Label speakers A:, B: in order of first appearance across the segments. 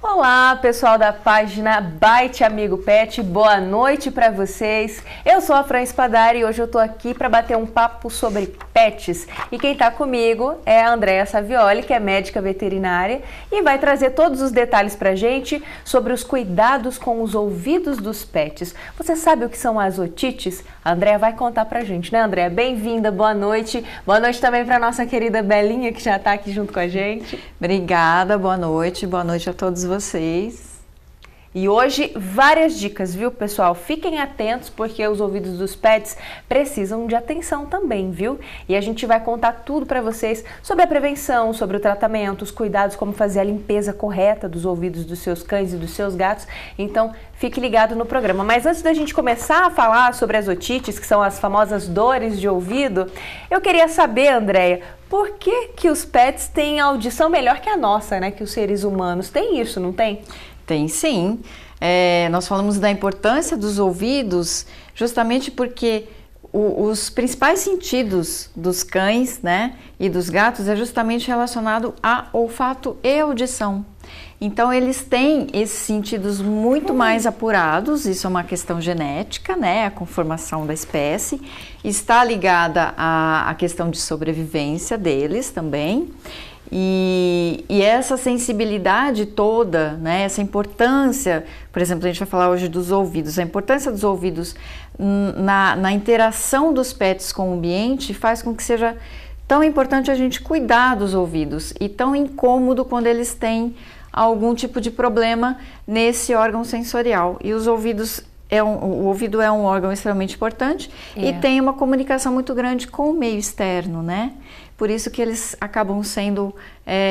A: Olá, pessoal da página Bite Amigo Pet, boa noite para vocês. Eu sou a Fran Spadari e hoje eu tô aqui para bater um papo sobre pets. E quem tá comigo é a Andrea Savioli, que é médica veterinária e vai trazer todos os detalhes pra gente sobre os cuidados com os ouvidos dos pets. Você sabe o que são as otites? A Andrea vai contar pra gente, né, Andrea? Bem-vinda, boa noite. Boa noite também para nossa querida Belinha, que já tá aqui junto com a gente.
B: Obrigada, boa noite a todos vocês.
A: E hoje várias dicas, viu, pessoal? Fiquem atentos porque os ouvidos dos pets precisam de atenção também, viu? E a gente vai contar tudo para vocês sobre a prevenção, sobre o tratamento, os cuidados, como fazer a limpeza correta dos ouvidos dos seus cães e dos seus gatos. Então, fique ligado no programa. Mas antes da gente começar a falar sobre as otites, que são as famosas dores de ouvido, eu queria saber, Andrea, por que os pets têm audição melhor que a nossa, né? Que os seres humanos. Tem isso, não tem?
B: Tem sim. Nós falamos da importância dos ouvidos justamente porque os principais sentidos dos cães, né, e dos gatos é justamente relacionado a olfato e audição. Então eles têm esses sentidos muito mais apurados, isso é uma questão genética, né, a conformação da espécie, está ligada à questão de sobrevivência deles também. E essa sensibilidade toda, né, essa importância, por exemplo, a gente vai falar hoje dos ouvidos, a importância dos ouvidos na interação dos pets com o ambiente faz com que seja tão importante a gente cuidar dos ouvidos e tão incômodo quando eles têm algum tipo de problema nesse órgão sensorial. E os ouvidos o ouvido é um órgão extremamente importante e tem uma comunicação muito grande com o meio externo, né? Por isso que eles acabam sendo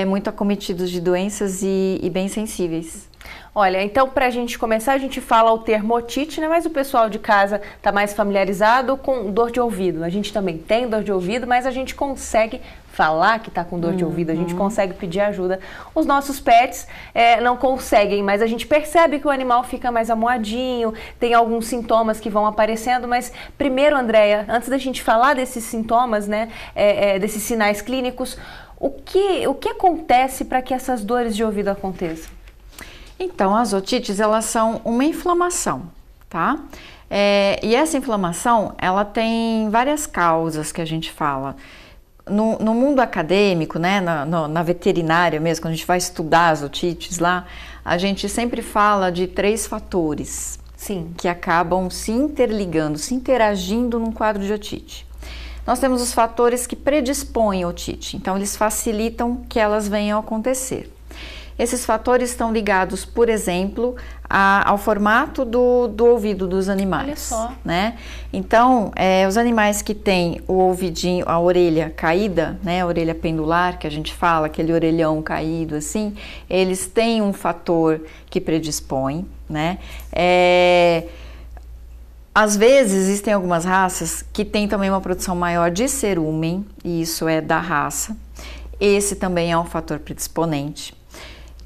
B: muito acometidos de doenças e bem sensíveis.
A: Olha, então para a gente começar, a gente fala o termo otite, né? Mas o pessoal de casa está mais familiarizado com dor de ouvido. A gente também tem dor de ouvido, mas a gente consegue falar que está com dor de ouvido, a gente consegue pedir ajuda. Os nossos pets não conseguem, mas a gente percebe que o animal fica mais amuadinho, tem alguns sintomas que vão aparecendo, mas primeiro, Andrea, antes da gente falar desses sintomas, né, desses sinais clínicos, o que acontece para que essas dores de ouvido aconteçam?
B: Então, as otites, elas são uma inflamação, tá? E essa inflamação, ela tem várias causas que a gente fala. No mundo acadêmico, né, na veterinária mesmo, quando a gente vai estudar as otites lá, a gente sempre fala de 3 fatores.
A: Sim.
B: Que acabam se interligando, se interagindo num quadro de otite. Nós temos os fatores que predispõem a otite, então eles facilitam que elas venham a acontecer. Esses fatores estão ligados, por exemplo, ao formato do ouvido dos animais.
A: Olha só.
B: Né? Então, os animais que têm o ouvidinho, a orelha caída, né, a orelha pendular, que a gente fala, aquele orelhão caído assim, eles têm um fator que predispõe, né? Às vezes, existem algumas raças que têm também uma produção maior de cerúmen, e isso é da raça. Esse também é um fator predisponente.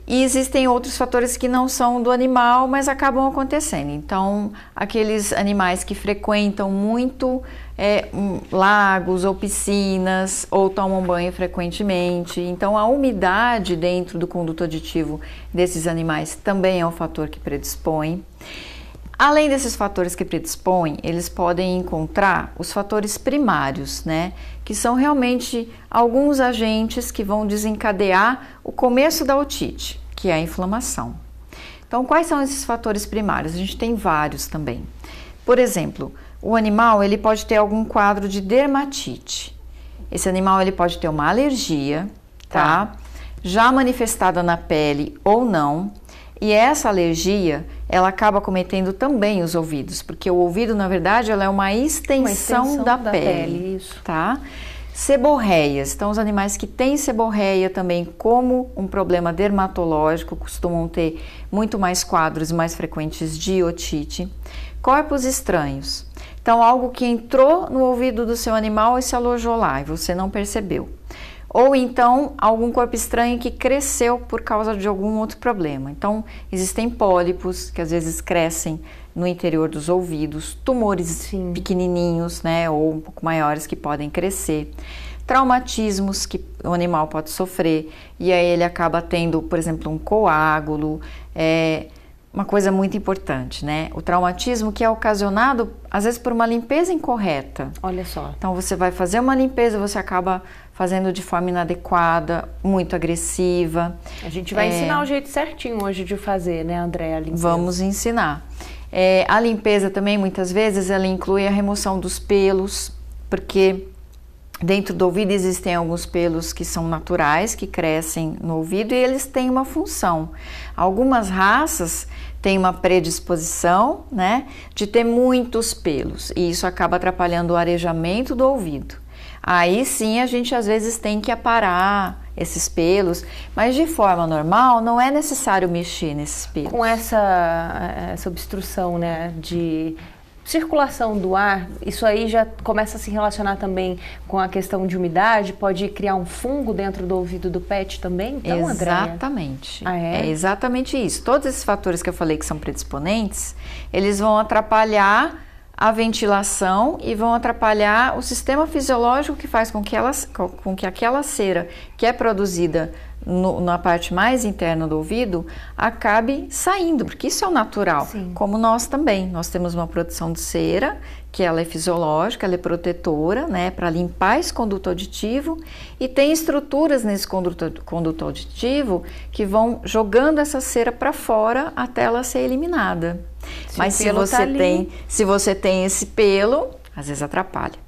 B: E existem outros fatores que não são do animal, mas acabam acontecendo. Então, aqueles animais que frequentam muito lagos ou piscinas, ou tomam banho frequentemente. Então, a umidade dentro do conduto auditivo desses animais também é um fator que predispõe. Além desses fatores que predispõem, eles podem encontrar os fatores primários, né? Que são realmente alguns agentes que vão desencadear o começo da otite, que é a inflamação. Então, quais são esses fatores primários? A gente tem vários também. Por exemplo, o animal ele pode ter algum quadro de dermatite. Esse animal ele pode ter uma alergia, tá? Já manifestada na pele ou não. E essa alergia, ela acaba acometendo também os ouvidos, porque o ouvido, na verdade, ela é uma extensão da pele,
A: isso.
B: Tá? Seborreias, então os animais que têm seborreia também como um problema dermatológico costumam ter muito mais quadros mais frequentes de otite. Corpos estranhos, então algo que entrou no ouvido do seu animal e se alojou lá e você não percebeu. Ou então algum corpo estranho que cresceu por causa de algum outro problema. Então existem pólipos que às vezes crescem no interior dos ouvidos, tumores pequenininhos, né, ou um pouco maiores que podem crescer. traumatismos que o animal pode sofrer, e aí ele acaba tendo, por exemplo, um coágulo, uma coisa muito importante, né? O traumatismo que é ocasionado, às vezes, por uma limpeza incorreta.
A: Olha só.
B: Então, você vai fazer uma limpeza, você acaba fazendo de forma inadequada, muito agressiva.
A: A gente vai ensinar o jeito certinho hoje de fazer, né, Andréa?
B: Vamos ensinar. A limpeza também, muitas vezes, ela inclui a remoção dos pelos, porque dentro do ouvido existem alguns pelos que são naturais, que crescem no ouvido e eles têm uma função. Algumas raças têm uma predisposição, né, de ter muitos pelos e isso acaba atrapalhando o arejamento do ouvido. Aí sim a gente às vezes tem que aparar esses pelos, mas de forma normal não é necessário mexer nesses pelos.
A: Com essa obstrução, né, de circulação do ar, isso aí já começa a se relacionar também com a questão de umidade, pode criar um fungo dentro do ouvido do pet também? Então,
B: exatamente.
A: É
B: exatamente isso. Todos esses fatores que eu falei que são predisponentes, eles vão atrapalhar a ventilação e vão atrapalhar o sistema fisiológico que faz com que aquela cera que é produzida na parte mais interna do ouvido acabe saindo, porque isso é o natural.
A: Sim.
B: Como nós também. Nós temos uma produção de cera, que ela é fisiológica, ela é protetora, né, para limpar esse conduto auditivo, e tem estruturas nesse conduto auditivo que vão jogando essa cera para fora até ela ser eliminada. Mas se você tem esse pelo, às vezes atrapalha.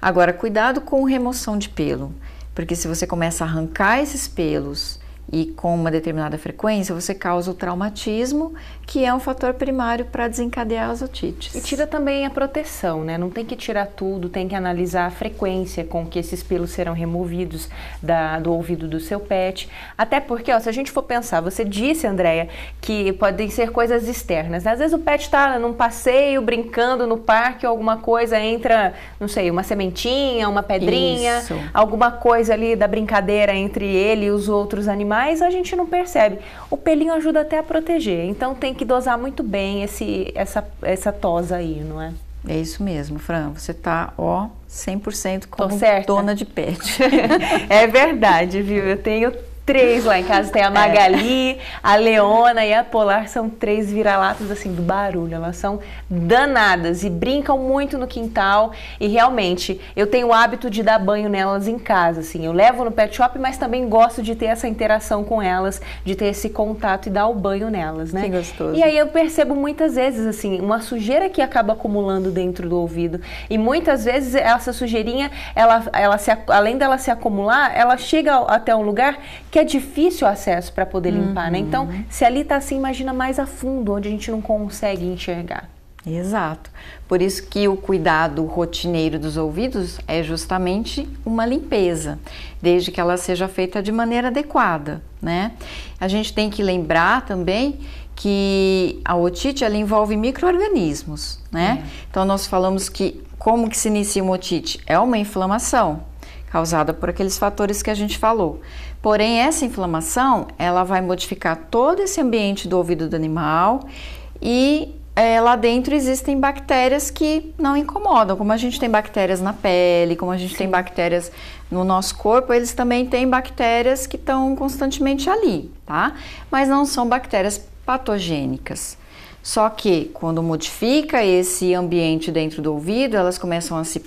B: Agora, cuidado com remoção de pelo, porque se você começa a arrancar esses pelos e com uma determinada frequência, você causa o traumatismo, que é um fator primário para desencadear as otites.
A: E tira também a proteção, né? Não tem que tirar tudo, tem que analisar a frequência com que esses pelos serão removidos do ouvido do seu pet. Até porque, ó, se a gente for pensar, você disse, Andréa, que podem ser coisas externas, né? Às vezes o pet está num passeio, brincando no parque, ou alguma coisa entra, não sei, uma sementinha, uma pedrinha,
B: Isso.
A: Alguma coisa ali da brincadeira entre ele e os outros animais, a gente não percebe. O pelinho ajuda até a proteger, então tem que dosar muito bem essa tosa aí, não é?
B: É isso mesmo, Fran, você tá, 100% como dona de pet.
A: É verdade, viu? Eu tenho 3 lá em casa, tem a Magali, a Leona e a Polar, são 3 vira-latas assim do barulho, elas são danadas e brincam muito no quintal e realmente eu tenho o hábito de dar banho nelas em casa, assim, eu levo no pet shop, mas também gosto de ter essa interação com elas, de ter esse contato e dar o banho nelas, né?
B: Que gostoso.
A: E aí eu percebo muitas vezes, assim, uma sujeira que acaba acumulando dentro do ouvido e muitas vezes essa sujeirinha, além dela se acumular, ela chega até um lugar que é difícil o acesso para poder limpar, né? Então, se ali tá assim, imagina mais a fundo, onde a gente não consegue enxergar.
B: Exato. Por isso que o cuidado rotineiro dos ouvidos é justamente uma limpeza, desde que ela seja feita de maneira adequada, né? A gente tem que lembrar também que a otite, ela envolve micro-organismos, né? Então, nós falamos que como que se inicia uma otite? É uma inflamação causada por aqueles fatores que a gente falou. Porém, essa inflamação, ela vai modificar todo esse ambiente do ouvido do animal e lá dentro existem bactérias que não incomodam, como a gente tem bactérias na pele, como a gente tem bactérias no nosso corpo, eles também têm bactérias que estão constantemente ali, tá? Mas não são bactérias patogênicas. Só que quando modifica esse ambiente dentro do ouvido, elas começam a se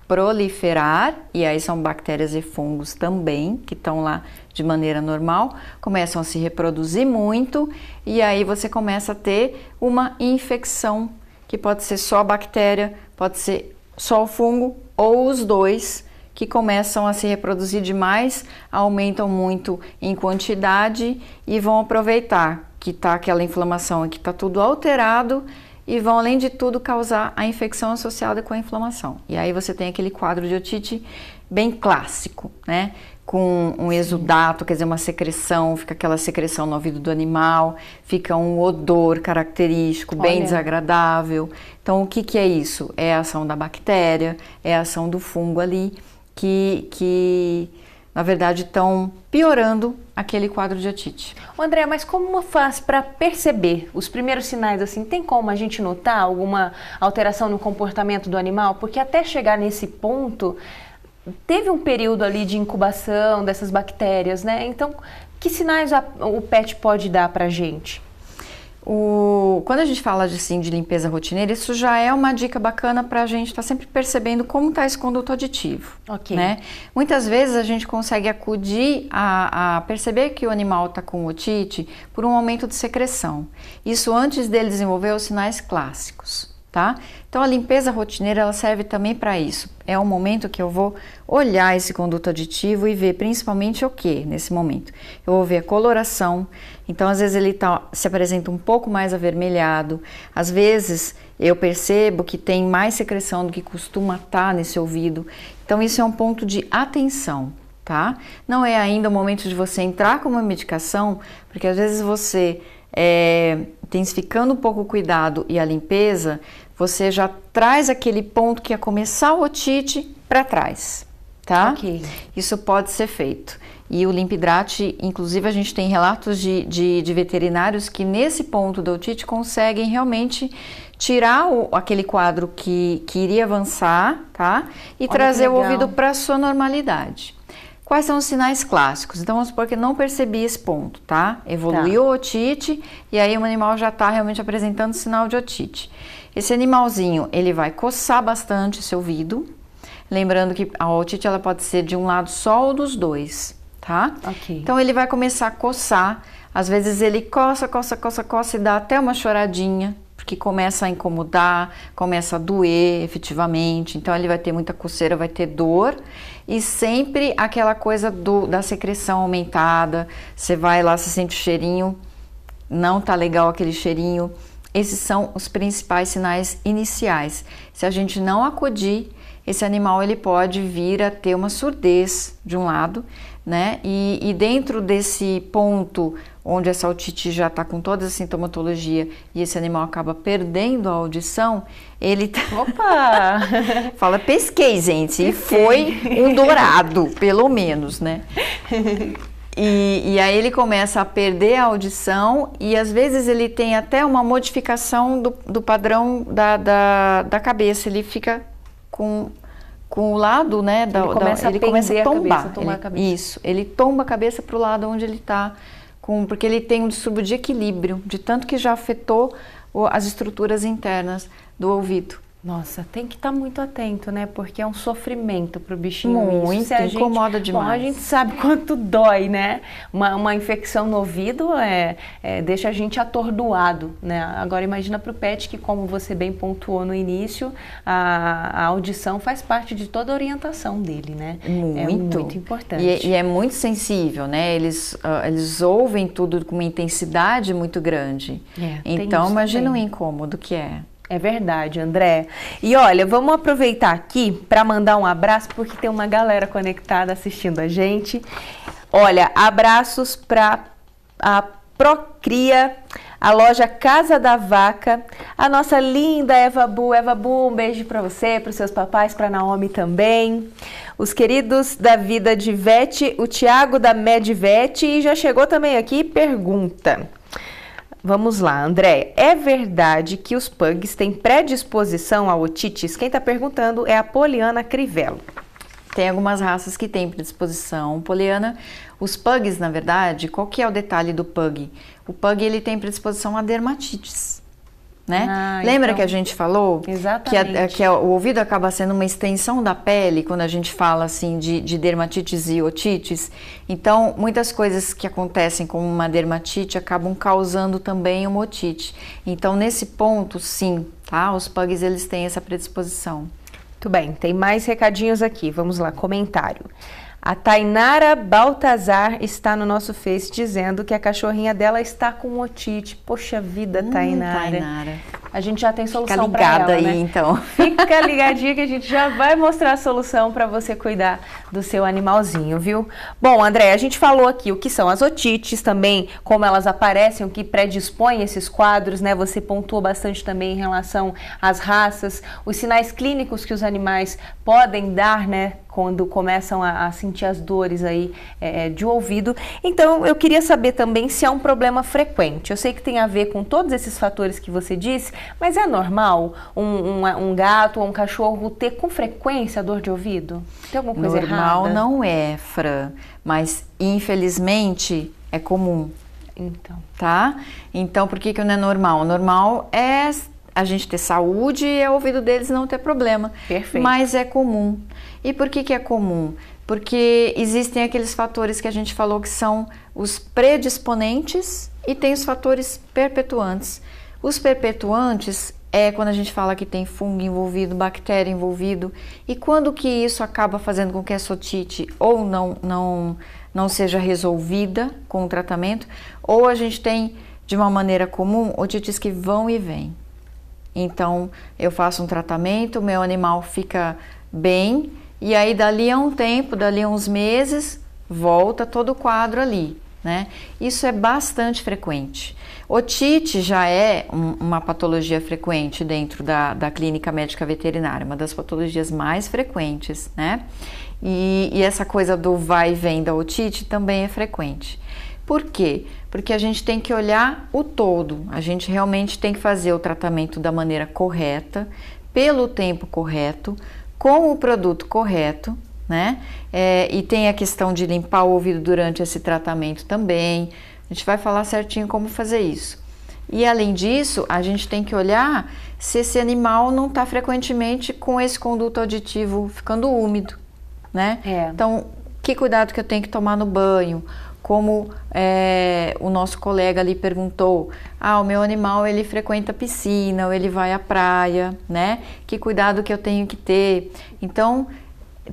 B: proliferar, e aí são bactérias e fungos também, que estão lá de maneira normal, começam a se reproduzir muito, e aí você começa a ter uma infecção, que pode ser só a bactéria, pode ser só o fungo, ou os dois, que começam a se reproduzir demais, aumentam muito em quantidade e vão aproveitar que está aquela inflamação, que está tudo alterado, e vão, além de tudo, causar a infecção associada com a inflamação. E aí você tem aquele quadro de otite bem clássico, né? Com um exudato, quer dizer, uma secreção, fica aquela secreção no ouvido do animal, fica um odor característico, bem desagradável. Então, o que é isso? É a ação da bactéria, é a ação do fungo ali, que na verdade, estão piorando aquele quadro de otite.
A: André, mas como faz para perceber os primeiros sinais assim? Tem como a gente notar alguma alteração no comportamento do animal? Porque até chegar nesse ponto, teve um período ali de incubação dessas bactérias, né? Então, que sinais o pet pode dar pra gente?
B: Quando a gente fala de limpeza rotineira, isso já é uma dica bacana para a gente estar sempre percebendo como está esse conduto aditivo.
A: Ok.
B: Né? Muitas vezes a gente consegue acudir a perceber que o animal está com otite por um aumento de secreção. Isso antes dele desenvolver os sinais clássicos. Tá? Então a limpeza rotineira ela serve também para isso. É um momento que eu vou olhar esse conduto aditivo e ver principalmente o que nesse momento. Eu vou ver a coloração, então às vezes ele se apresenta um pouco mais avermelhado, às vezes eu percebo que tem mais secreção do que costuma estar nesse ouvido. Então isso é um ponto de atenção. Tá? Não é ainda o momento de você entrar com uma medicação, porque às vezes você intensificando um pouco o cuidado e a limpeza, você já traz aquele ponto que ia começar o otite para trás, tá?
A: Ok.
B: Isso pode ser feito. E o Limpidrate, inclusive a gente tem relatos de veterinários que nesse ponto da otite conseguem realmente tirar aquele quadro que iria avançar, tá? E trazer o ouvido para a sua normalidade. Quais são os sinais clássicos? Então vamos supor que não percebi esse ponto, tá? Evoluiu a otite e aí o animal já está realmente apresentando sinal de otite. Esse animalzinho, ele vai coçar bastante seu ouvido, lembrando que a otite ela pode ser de um lado só ou dos dois, tá?
A: Ok.
B: Então ele vai começar a coçar, às vezes ele coça e dá até uma choradinha, porque começa a incomodar, começa a doer efetivamente, então ele vai ter muita coceira, vai ter dor e sempre aquela coisa da secreção aumentada, você vai lá, você sente o cheirinho, não tá legal aquele cheirinho. Esses são os principais sinais iniciais. Se a gente não acudir, esse animal ele pode vir a ter uma surdez de um lado, né? E dentro desse ponto onde essa otite já está com toda a sintomatologia e esse animal acaba perdendo a audição, ele
A: Opa!
B: Fala, pesquei, gente, e foi um dourado, pelo menos, né? E aí ele começa a perder a audição e às vezes ele tem até uma modificação do padrão da cabeça, ele fica com o lado, né?
A: Ele começa a tombar.
B: Isso, ele tomba a cabeça para o lado onde ele está, porque ele tem um distúrbio de equilíbrio, de tanto que já afetou as estruturas internas do ouvido.
A: Nossa, tem que estar muito atento, né? Porque é um sofrimento pro bichinho.
B: Muito, incomoda demais.
A: Bom, a gente sabe quanto dói, né? Uma infecção no ouvido deixa a gente atordoado, né? Agora imagina pro pet que, como você bem pontuou no início, a audição faz parte de toda a orientação dele, né? É muito importante.
B: E é muito sensível, né? Eles ouvem tudo com uma intensidade muito grande. Então imagina o incômodo que é.
A: É verdade, André. E olha, vamos aproveitar aqui para mandar um abraço, porque tem uma galera conectada assistindo a gente. Olha, abraços para a Procria, a loja Casa da Vaca, a nossa linda Eva Bu. Eva Bu, um beijo para você, para os seus papais, para a Naomi também. Os queridos da Vida de Vete, o Tiago da Medvet, e já chegou também aqui pergunta. Vamos lá, André. É verdade que os pugs têm predisposição a otites? Quem está perguntando é a Poliana Crivello.
B: Tem algumas raças que têm predisposição. Poliana, os pugs, na verdade, qual que é o detalhe do pug? O pug, ele tem predisposição a dermatites, né? Lembra então, que a gente falou que o ouvido acaba sendo uma extensão da pele quando a gente fala assim de dermatites e otites? Então, muitas coisas que acontecem com uma dermatite acabam causando também uma otite. Então, nesse ponto, sim, tá? Os pugs, eles têm essa predisposição.
A: Muito bem, tem mais recadinhos aqui. Vamos lá, comentário. A Tainara Baltazar está no nosso Face dizendo que a cachorrinha dela está com otite. Poxa vida, Tainara. A gente já tem solução para ela,
B: Fica ligada aí,
A: né?
B: então.
A: Fica ligadinha que a gente já vai mostrar a solução para você cuidar do seu animalzinho, viu? Bom, André, a gente falou aqui o que são as otites também, como elas aparecem, o que predispõe esses quadros, né? Você pontuou bastante também em relação às raças, os sinais clínicos que os animais podem dar, né? quando começam a sentir as dores aí de ouvido. Então, eu queria saber também se é um problema frequente. Eu sei que tem a ver com todos esses fatores que você disse, mas é normal um gato ou um cachorro ter com frequência dor de ouvido? Tem alguma coisa errada?
B: Normal não é, Fran, mas infelizmente é comum.
A: Então.
B: Tá? Então, por que não é normal? O normal é a gente ter saúde e o ouvido deles não ter problema.
A: Perfeito.
B: Mas é comum. E por que é comum? Porque existem aqueles fatores que a gente falou que são os predisponentes e tem os fatores perpetuantes. Os perpetuantes é quando a gente fala que tem fungo envolvido, bactéria envolvido. E quando que isso acaba fazendo com que essa otite ou não seja resolvida com o tratamento, ou a gente tem, de uma maneira comum, otites que vão e vêm. Então, eu faço um tratamento, o meu animal fica bem, e aí dali a um tempo, dali a uns meses, volta todo o quadro ali, né? Isso é bastante frequente. Otite já é uma patologia frequente dentro da clínica médica veterinária, uma das patologias mais frequentes, né? E essa coisa do vai e vem da otite também é frequente. Por quê? Porque a gente tem que olhar o todo, a gente realmente tem que fazer o tratamento da maneira correta, pelo tempo correto, com o produto correto, né? E tem a questão de limpar o ouvido durante esse tratamento também. A gente vai falar certinho como fazer isso. E além disso, a gente tem que olhar se esse animal não está frequentemente com esse conduto auditivo ficando úmido, né? Então, que cuidado que eu tenho que tomar no banho? Como o nosso colega ali perguntou, o meu animal ele frequenta piscina, ou ele vai à praia, né? Que cuidado que eu tenho que ter? Então,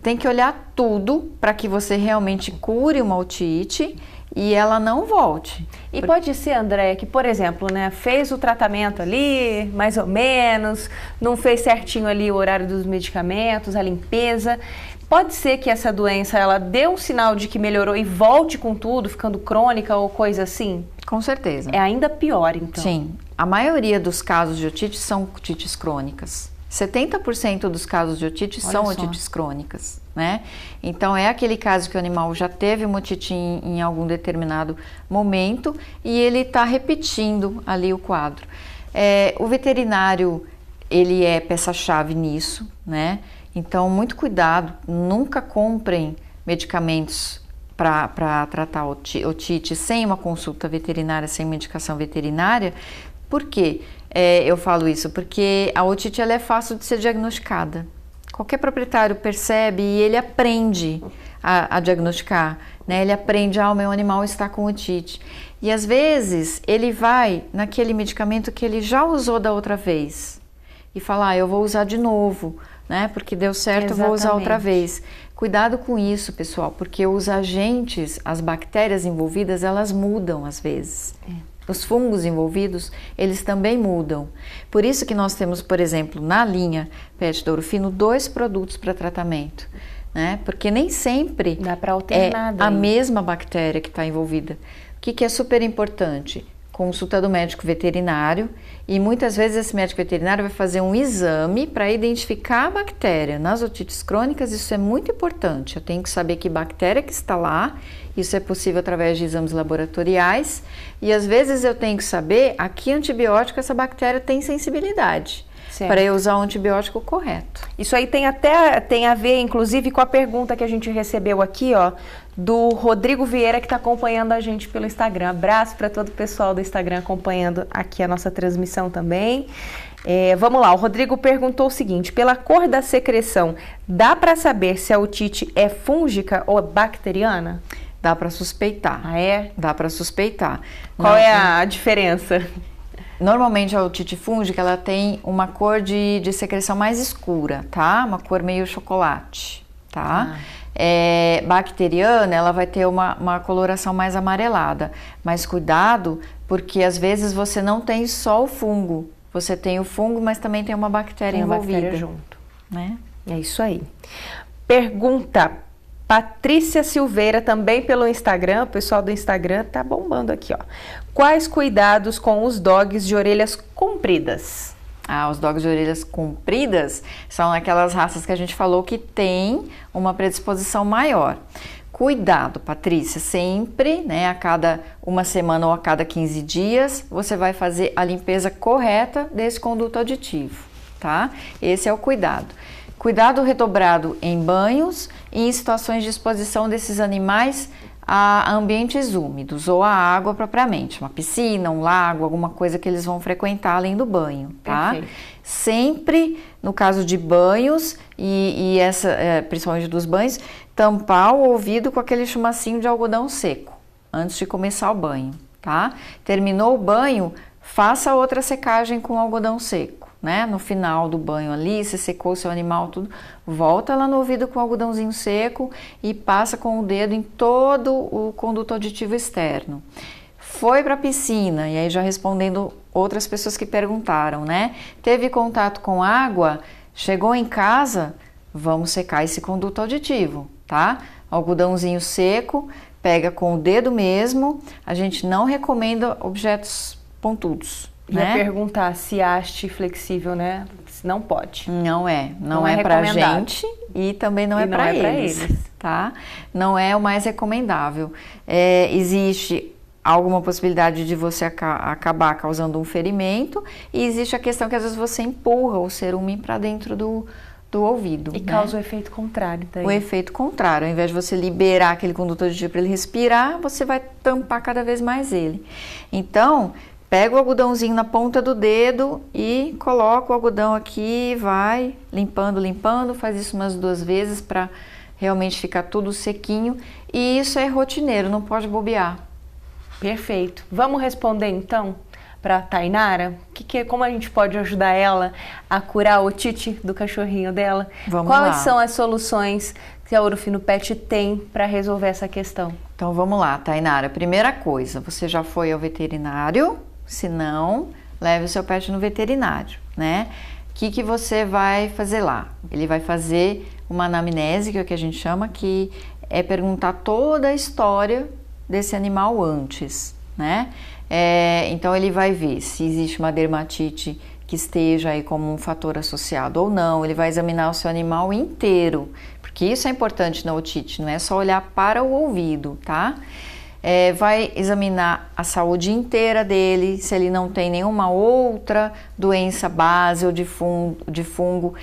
B: tem que olhar tudo para que você realmente cure uma otite e ela não volte.
A: E pode ser, Andréia, que, por exemplo, né, fez o tratamento ali, mais ou menos, não fez certinho ali o horário dos medicamentos, a limpeza. Pode ser que essa doença, ela dê um sinal de que melhorou e volte com tudo, ficando crônica ou coisa assim?
B: Com certeza.
A: É ainda pior, então.
B: Sim. A maioria dos casos de otite são otites crônicas. 70% dos casos de otite são otites crônicas, né? Então, é aquele caso que o animal já teve uma otite em algum determinado momento e ele está repetindo ali o quadro. O veterinário, ele é peça-chave nisso, né? Então, muito cuidado, nunca comprem medicamentos para tratar otite sem uma consulta veterinária, sem medicação veterinária. Por quê? Eu falo isso porque a otite ela é fácil de ser diagnosticada. Qualquer proprietário percebe e ele aprende a diagnosticar, né? Ele aprende, o meu animal está com otite. E às vezes ele vai naquele medicamento que ele já usou da outra vez e fala, eu vou usar de novo, né? Porque deu certo, eu vou usar outra vez. Cuidado com isso, pessoal, porque os agentes, as bactérias envolvidas, elas mudam às vezes. Os fungos envolvidos, eles também mudam. Por isso que nós temos, por exemplo, na linha Pet do Ouro Fino, 2 produtos para tratamento, né? Porque nem sempre
A: dá para alternar
B: a mesma bactéria que está envolvida. O que é super importante? Consulta do médico veterinário e muitas vezes esse médico veterinário vai fazer um exame para identificar a bactéria. Nas otites crônicas isso é muito importante, eu tenho que saber que bactéria que está lá, isso é possível através de exames laboratoriais e às vezes eu tenho que saber a que antibiótico essa bactéria tem sensibilidade. Para eu usar o antibiótico correto.
A: Isso aí tem a ver, inclusive, com a pergunta que a gente recebeu aqui, do Rodrigo Vieira, que está acompanhando a gente pelo Instagram. Abraço para todo o pessoal do Instagram acompanhando aqui a nossa transmissão também. Vamos lá, o Rodrigo perguntou o seguinte, pela cor da secreção, dá para saber se a otite é fúngica ou bacteriana?
B: Dá para suspeitar. Dá para suspeitar.
A: Qual é a diferença?
B: Normalmente a otite fúngica ela tem uma cor de secreção mais escura, tá? Uma cor meio chocolate, tá? Bacteriana ela vai ter uma coloração mais amarelada, mas cuidado porque às vezes você não tem só o fungo, você tem o fungo, mas também tem uma bactéria envolvida.
A: Bactéria junto,
B: né?
A: É isso aí. Pergunta Patrícia Silveira, também pelo Instagram, o pessoal do Instagram tá bombando aqui, Quais cuidados com os dogs de orelhas compridas?
B: Os dogs de orelhas compridas são aquelas raças que a gente falou que tem uma predisposição maior. Cuidado, Patrícia, sempre, né, a cada uma semana ou a cada 15 dias, você vai fazer a limpeza correta desse conduto auditivo, tá? Esse é o cuidado. Cuidado redobrado em banhos e em situações de exposição desses animais a ambientes úmidos ou a água propriamente, uma piscina, um lago, alguma coisa que eles vão frequentar além do banho, tá? Perfeito. Sempre, no caso de banhos principalmente dos banhos, tampar o ouvido com aquele chumacinho de algodão seco antes de começar o banho, tá? Terminou o banho, faça outra secagem com algodão seco, né? No final do banho ali, você secou o seu animal, tudo, volta lá no ouvido com algodãozinho seco e passa com o dedo em todo o conduto auditivo externo. Foi para a piscina, e aí já respondendo outras pessoas que perguntaram, né? Teve contato com água, chegou em casa, vamos secar esse conduto auditivo, tá? Algodãozinho seco, pega com o dedo mesmo, a gente não recomenda objetos pontudos.
A: Ia perguntar se haste flexível, né? Não pode.
B: Não é pra gente e também não é para eles, tá? Não é o mais recomendável. Existe alguma possibilidade de você acabar causando um ferimento e existe a questão que às vezes você empurra o cerume para dentro do ouvido.
A: E causa o efeito contrário daí.
B: O efeito contrário, ao invés de você liberar aquele conduto auditivo para ele respirar, você vai tampar cada vez mais ele. Então, pega o algodãozinho na ponta do dedo e coloca o algodão aqui, vai limpando, faz isso umas 2 vezes para realmente ficar tudo sequinho. E isso é rotineiro, não pode bobear.
A: Perfeito. Vamos responder então para Tainara? Como a gente pode ajudar ela a curar a otite do cachorrinho dela? Quais são as soluções que a Ouro Fino Pet tem para resolver essa questão?
B: Então vamos lá, Tainara. Primeira coisa, você já foi ao veterinário? Se não, leve o seu pet no veterinário, né? O que você vai fazer lá? Ele vai fazer uma anamnese, que é o que a gente chama, que é perguntar toda a história desse animal antes, né? Então ele vai ver se existe uma dermatite que esteja aí como um fator associado ou não. Ele vai examinar o seu animal inteiro, porque isso é importante na otite, não é só olhar para o ouvido, tá? Vai examinar a saúde inteira dele, se ele não tem nenhuma outra doença base ou de fundo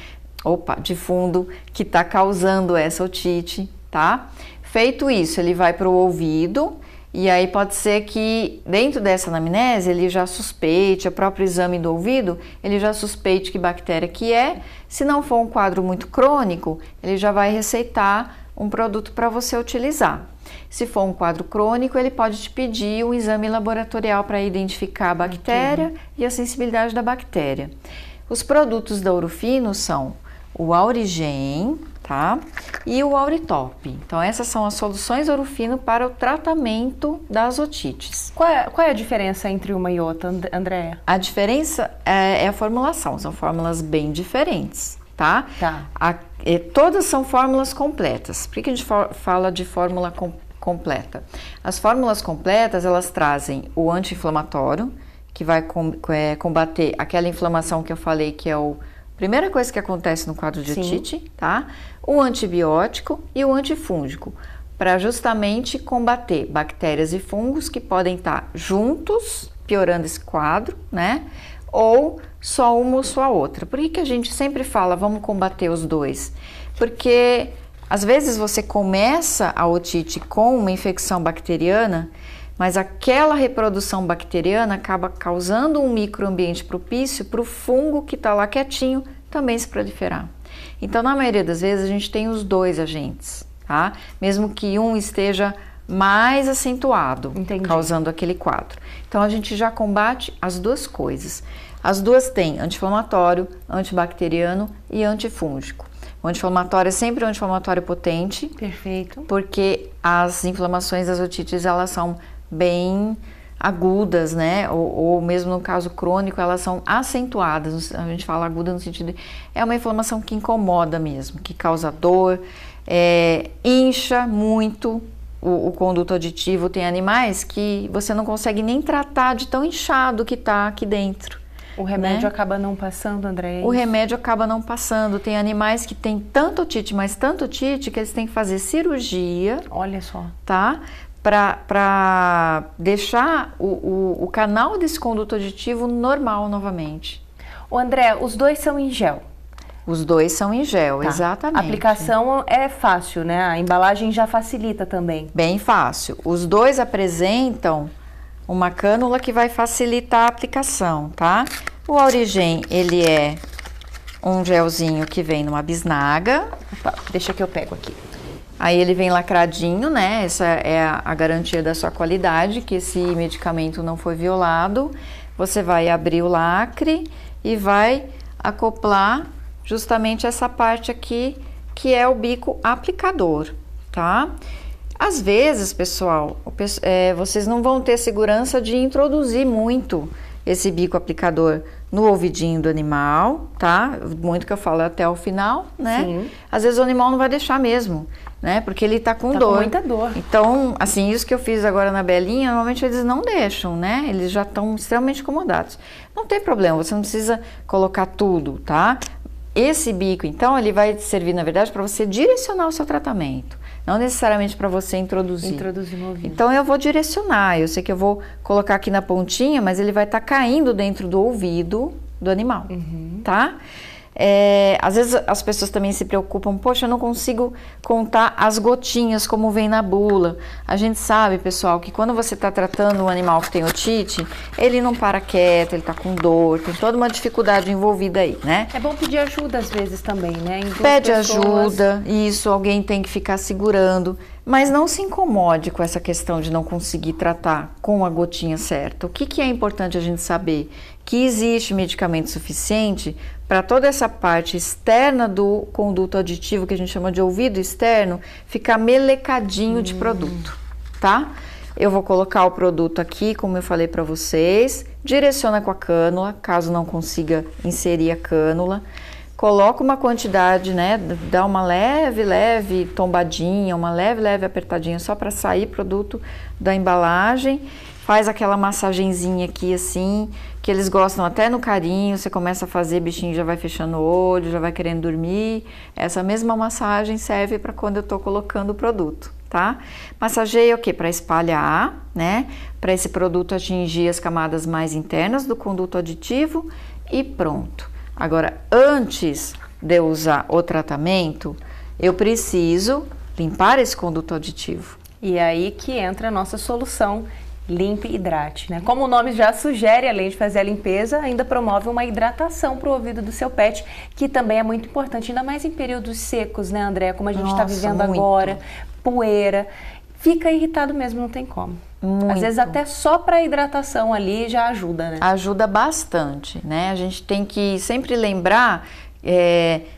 B: que está causando essa otite, tá? Feito isso, ele vai para o ouvido e aí pode ser que dentro dessa anamnese ele já suspeite, o próprio exame do ouvido, ele já suspeite que bactéria que é. Se não for um quadro muito crônico, ele já vai receitar um produto para você utilizar. Se for um quadro crônico, ele pode te pedir um exame laboratorial para identificar a bactéria e a sensibilidade da bactéria. Os produtos da Ouro Fino são o Aurigen, tá? E o Auritop. Então essas são as soluções Ouro Fino para o tratamento das otites.
A: Qual é a diferença entre uma e outra, Andréa?
B: A diferença é a formulação, são fórmulas bem diferentes, tá? Todas são fórmulas completas. Por que a gente fala de fórmula completa? As fórmulas completas, elas trazem o anti-inflamatório, que vai combater aquela inflamação que eu falei que é a primeira coisa que acontece no quadro de otite, tá? O antibiótico e o antifúngico, para justamente combater bactérias e fungos que podem estar juntos, piorando esse quadro, né? Ou só uma ou só a outra. Por que a gente sempre fala, vamos combater os dois? Porque às vezes você começa a otite com uma infecção bacteriana, mas aquela reprodução bacteriana acaba causando um microambiente propício para o fungo que está lá quietinho também se proliferar. Então, na maioria das vezes, a gente tem os dois agentes, tá? Mesmo que um esteja mais acentuado, causando aquele quadro. Então, a gente já combate as duas coisas. As duas têm anti-inflamatório, antibacteriano e antifúngico. O anti-inflamatório é sempre um anti-inflamatório potente.
A: Perfeito.
B: Porque as inflamações das otites, elas são bem agudas, né? Ou mesmo no caso crônico, elas são acentuadas. A gente fala aguda no sentido de é uma inflamação que incomoda mesmo, que causa dor, incha muito o conduto auditivo. Tem animais que você não consegue nem tratar de tão inchado que tá aqui dentro,
A: O remédio acaba não passando, André?
B: O remédio acaba não passando. Tem animais que têm tanto otite, mas tanto otite, que eles têm que fazer cirurgia.
A: Olha só.
B: Tá? Para deixar o canal desse conduto auditivo normal novamente.
A: O André, os dois são em gel?
B: Os dois são em gel,
A: tá.
B: Exatamente.
A: A aplicação é fácil, né? A embalagem já facilita também.
B: Bem fácil. Os dois apresentam uma cânula que vai facilitar a aplicação, tá? O Aurigen, ele é um gelzinho que vem numa bisnaga.
A: Opa, deixa que eu pego aqui.
B: Aí ele vem lacradinho, né? Essa é a garantia da sua qualidade, que esse medicamento não foi violado. Você vai abrir o lacre e vai acoplar justamente essa parte aqui, que é o bico aplicador, tá? Às vezes, pessoal, vocês não vão ter segurança de introduzir muito esse bico aplicador no ouvidinho do animal, tá? Muito que eu falo até o final, né?
A: Sim.
B: Às vezes o animal não vai deixar mesmo, né? Porque ele tá com dor.
A: Com muita dor.
B: Então, assim, isso que eu fiz agora na Belinha, normalmente eles não deixam, né? Eles já estão extremamente incomodados. Não tem problema, você não precisa colocar tudo, tá? Esse bico, então, ele vai servir, na verdade, para você direcionar o seu tratamento. Não necessariamente para você introduzir.
A: Introduzir no ouvido.
B: Então, eu vou direcionar. Eu sei que eu vou colocar aqui na pontinha, mas ele vai estar caindo dentro do ouvido do animal, tá? Às vezes as pessoas também se preocupam, poxa, eu não consigo contar as gotinhas como vem na bula. A gente sabe, pessoal, que quando você está tratando um animal que tem otite, ele não para quieto, ele está com dor, tem toda uma dificuldade envolvida aí, né?
A: É bom pedir ajuda às vezes também, né?
B: Pede ajuda, isso, alguém tem que ficar segurando. Mas não se incomode com essa questão de não conseguir tratar com a gotinha certa. O que é importante a gente saber? Que existe medicamento suficiente para toda essa parte externa do conduto auditivo, que a gente chama de ouvido externo, ficar melecadinho de produto, tá? Eu vou colocar o produto aqui, como eu falei para vocês, direciona com a cânula, caso não consiga inserir a cânula. Coloca uma quantidade, né, dá uma leve tombadinha, uma leve apertadinha só para sair produto da embalagem. Faz aquela massagenzinha aqui assim, que eles gostam até no carinho, você começa a fazer, bichinho já vai fechando o olho, já vai querendo dormir. Essa mesma massagem serve para quando eu tô colocando o produto, tá? Massageia o quê? Para espalhar, né? Para esse produto atingir as camadas mais internas do conduto auditivo e pronto. Agora, antes de eu usar o tratamento, eu preciso limpar esse conduto auditivo.
A: E aí que entra a nossa solução Limpe e Hidrate, né? Como o nome já sugere, além de fazer a limpeza, ainda promove uma hidratação para o ouvido do seu pet, que também é muito importante, ainda mais em períodos secos, né, André? Como a gente está vivendo agora, poeira. Fica irritado mesmo, não tem como.
B: Muito.
A: Às vezes até só para hidratação ali já ajuda, né?
B: Ajuda bastante, né? A gente tem que sempre lembrar,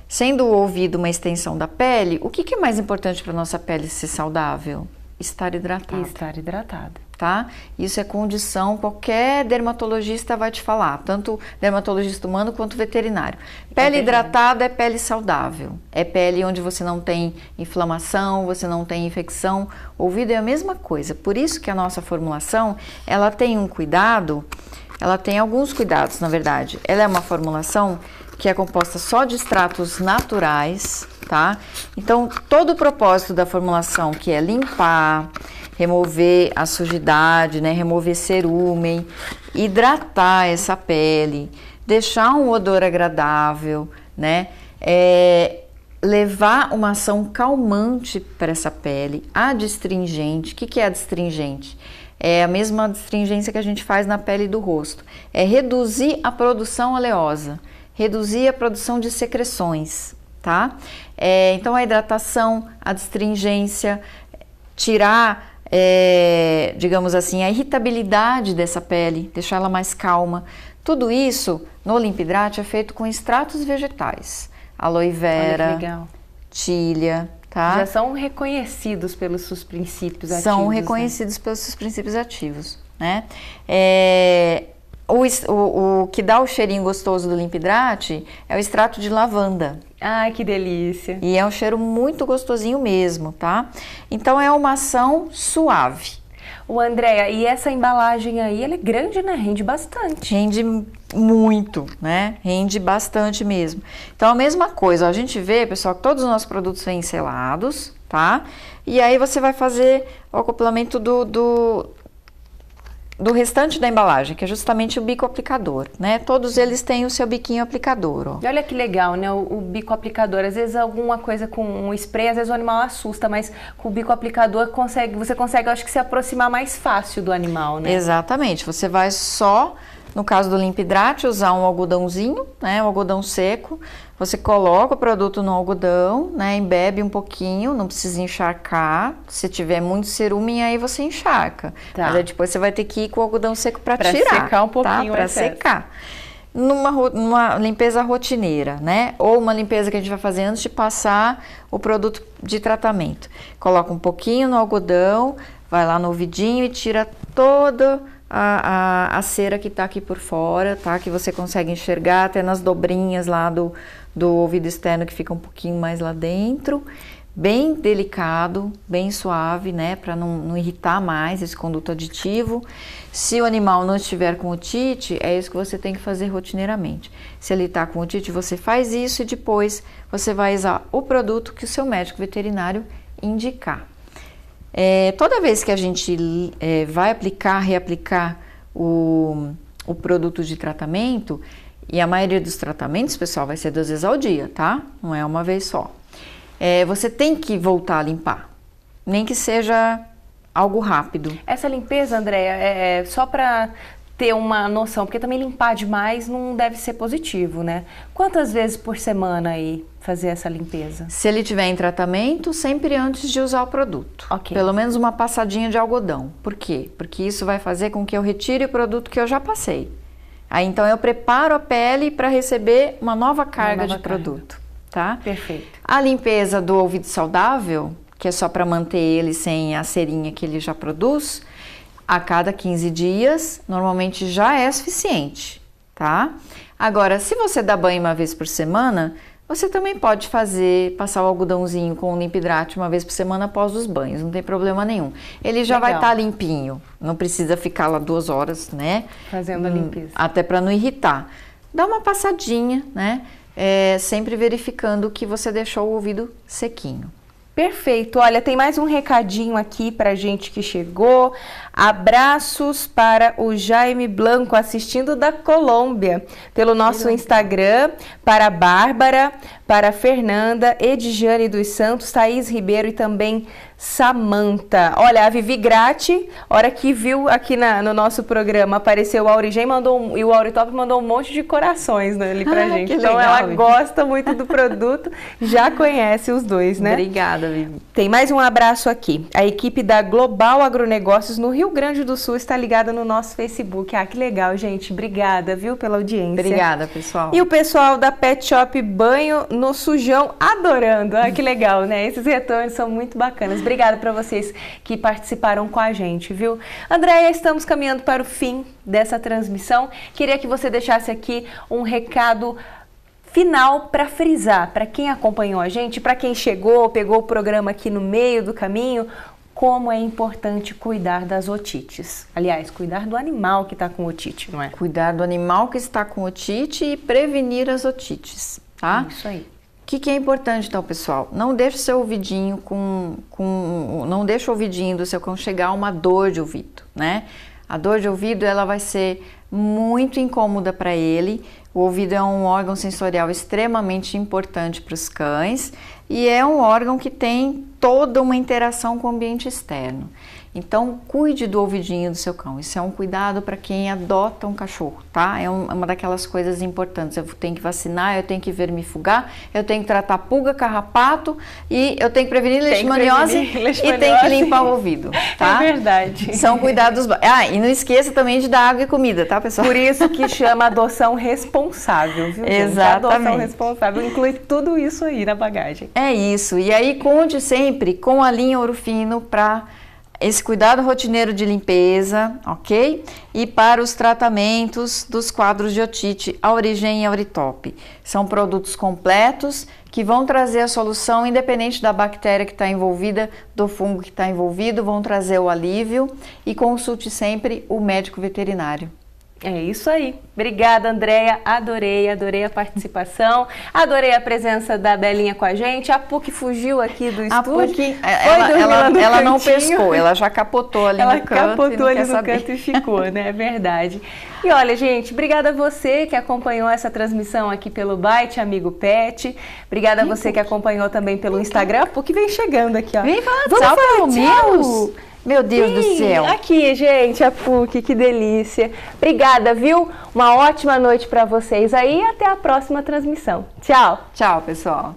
B: sendo o ouvido uma extensão da pele, o que é mais importante para nossa pele ser saudável? Estar hidratada.
A: Estar hidratada.
B: Tá? Isso é condição, qualquer dermatologista vai te falar, tanto dermatologista humano quanto veterinário. Pele hidratada é pele saudável, é pele onde você não tem inflamação, você não tem infecção. Ouvido é a mesma coisa, por isso que a nossa formulação, ela tem um cuidado, ela tem alguns cuidados, na verdade. Ela é uma formulação que é composta só de extratos naturais, tá? Então, todo o propósito da formulação, que é limpar, remover a sujidade, né? Remover cerúmen, hidratar essa pele, deixar um odor agradável, né? Levar uma ação calmante para essa pele, adstringente. O que é adstringente? É a mesma adstringência que a gente faz na pele do rosto. É reduzir a produção oleosa, reduzir a produção de secreções, tá? Então, a hidratação, a adstringência, tirar, digamos assim, a irritabilidade dessa pele, deixar ela mais calma. Tudo isso no Limpe e Hidrate é feito com extratos vegetais. Aloe vera, tília, tá?
A: Já são reconhecidos pelos seus princípios ativos.
B: São reconhecidos, né? Pelos seus princípios ativos, né? O que dá o cheirinho gostoso do Limpe e Hidrate é o extrato de lavanda.
A: Ai, que delícia!
B: E é um cheiro muito gostosinho mesmo, tá? Então é uma ação suave.
A: Andréia, e essa embalagem aí, ela é grande, né? Rende bastante.
B: Rende muito, né? Rende bastante mesmo. Então, a mesma coisa, ó, a gente vê, pessoal, que todos os nossos produtos vêm selados, tá? E aí você vai fazer o acoplamento do restante da embalagem, que é justamente o bico aplicador, né? Todos eles têm o seu biquinho aplicador, ó.
A: E olha que legal, né? O bico aplicador, às vezes alguma coisa com um spray, às vezes o animal assusta, mas com o bico aplicador você consegue, eu acho que se aproximar mais fácil do animal, né?
B: Exatamente, você vai só, no caso do Limpa Hidrate, usar um algodãozinho, né? Um algodão seco, você coloca o produto no algodão, né? Embebe um pouquinho, não precisa encharcar. Se tiver muito cerume, aí você encharca.
A: Tá.
B: Mas aí depois você vai ter que ir com o algodão seco para tirar.
A: Para secar um pouquinho,
B: tá? Para secar. Numa limpeza rotineira, né? Ou uma limpeza que a gente vai fazer antes de passar o produto de tratamento. Coloca um pouquinho no algodão, vai lá no ouvidinho e tira toda a cera que tá aqui por fora, tá? Que você consegue enxergar até nas dobrinhas lá do ouvido externo, que fica um pouquinho mais lá dentro. Bem delicado, bem suave, né? Para não irritar mais esse conduto aditivo. Se o animal não estiver com otite, é isso que você tem que fazer rotineiramente. Se ele está com otite, você faz isso e depois você vai usar o produto que o seu médico veterinário indicar. Toda vez que a gente vai reaplicar o produto de tratamento, e a maioria dos tratamentos, pessoal, vai ser 2 vezes ao dia, tá? Não é uma vez só. Você tem que voltar a limpar, nem que seja algo rápido.
A: Essa limpeza, Andréia, é só para ter uma noção, porque também limpar demais não deve ser positivo, né? Quantas vezes por semana aí fazer essa limpeza?
B: Se ele tiver em tratamento, sempre antes de usar o produto.
A: Ok.
B: Pelo menos uma passadinha de algodão. Por quê? Porque isso vai fazer com que eu retire o produto que eu já passei. Aí então eu preparo a pele para receber uma nova carga de produto, tá?
A: Perfeito.
B: A limpeza do ouvido saudável, que é só para manter ele sem a cerinha que ele já produz, a cada 15 dias, normalmente já é suficiente, tá? Agora, se você dá banho uma vez por semana, você também pode passar o algodãozinho com o Limpa Hidrate uma vez por semana após os banhos, não tem problema nenhum. Ele já vai estar limpinho, não precisa ficar lá 2 horas, né?
A: Fazendo a limpeza.
B: Até para não irritar. Dá uma passadinha, né? Sempre verificando que você deixou o ouvido sequinho.
A: Perfeito. Olha, tem mais um recadinho aqui pra gente que chegou. Abraços para o Jaime Blanco, assistindo da Colômbia, pelo nosso Instagram, para a Bárbara, para a Fernanda, Edjane dos Santos, Thaís Ribeiro e também Samanta. Olha, a Vivi Grati, hora que viu aqui no nosso programa, apareceu o Aurigen e o Auritop mandou um monte de corações, né, ali pra gente. Então legal, ela gosta muito do produto, já conhece os dois, né?
B: Obrigada, Vivi.
A: Tem mais um abraço aqui. A equipe da Global Agronegócios no Rio Grande do Sul está ligada no nosso Facebook. Ah, que legal, gente. Obrigada, viu, pela audiência.
B: Obrigada, pessoal.
A: E o pessoal da Pet Shop Banho no Sujão adorando. Ah, que legal, né? Esses retornos são muito bacanas. Obrigada para vocês que participaram com a gente, viu? Andréia, estamos caminhando para o fim dessa transmissão. Queria que você deixasse aqui um recado final para frisar, para quem acompanhou a gente, para quem chegou, pegou o programa aqui no meio do caminho, como é importante cuidar das otites. Aliás, cuidar do animal que está com otite, não é?
B: Cuidar do animal que está com otite e prevenir as otites, tá?
A: Isso aí.
B: O que é importante, então, pessoal? Não deixe seu ouvidinho não deixe o ouvidinho do seu cão chegar a uma dor de ouvido, né? A dor de ouvido, ela vai ser muito incômoda para ele. O ouvido é um órgão sensorial extremamente importante para os cães e é um órgão que tem toda uma interação com o ambiente externo. Então, cuide do ouvidinho do seu cão. Isso é um cuidado para quem adota um cachorro, tá? É uma daquelas coisas importantes. Eu tenho que vacinar, eu tenho que vermifugar, eu tenho que tratar pulga, carrapato e eu tenho que prevenir leishmaniose e tenho que limpar o ouvido, tá?
A: É verdade.
B: São cuidados... e não esqueça também de dar água e comida, tá, pessoal?
A: Por isso que chama adoção responsável, viu, gente?
B: Exatamente.
A: A adoção responsável inclui tudo isso aí na bagagem.
B: É isso. E aí, conte sempre com a linha Ouro Fino para esse cuidado rotineiro de limpeza, ok? E para os tratamentos dos quadros de otite, Aurigen e Auritop. São produtos completos que vão trazer a solução independente da bactéria que está envolvida, do fungo que está envolvido, vão trazer o alívio e consulte sempre o médico veterinário.
A: É isso aí. Obrigada, Andréia. Adorei a participação. Adorei a presença da Belinha com a gente. A PUC fugiu aqui do estúdio.
B: A PUC, ela não pescou, ela já capotou ali no canto. Ela capotou ali no canto
A: e ficou, né? É verdade. E olha, gente, obrigada a você que acompanhou essa transmissão aqui pelo Byte Amigo Pet. Obrigada a você que acompanhou também pelo Instagram. A PUC vem chegando aqui, ó.
B: Vem falar tchau, pelo menos. Meu Deus do céu.
A: Aqui, gente, a PUC, que delícia. Obrigada, viu? Uma ótima noite para vocês aí e até a próxima transmissão. Tchau.
B: Tchau, pessoal.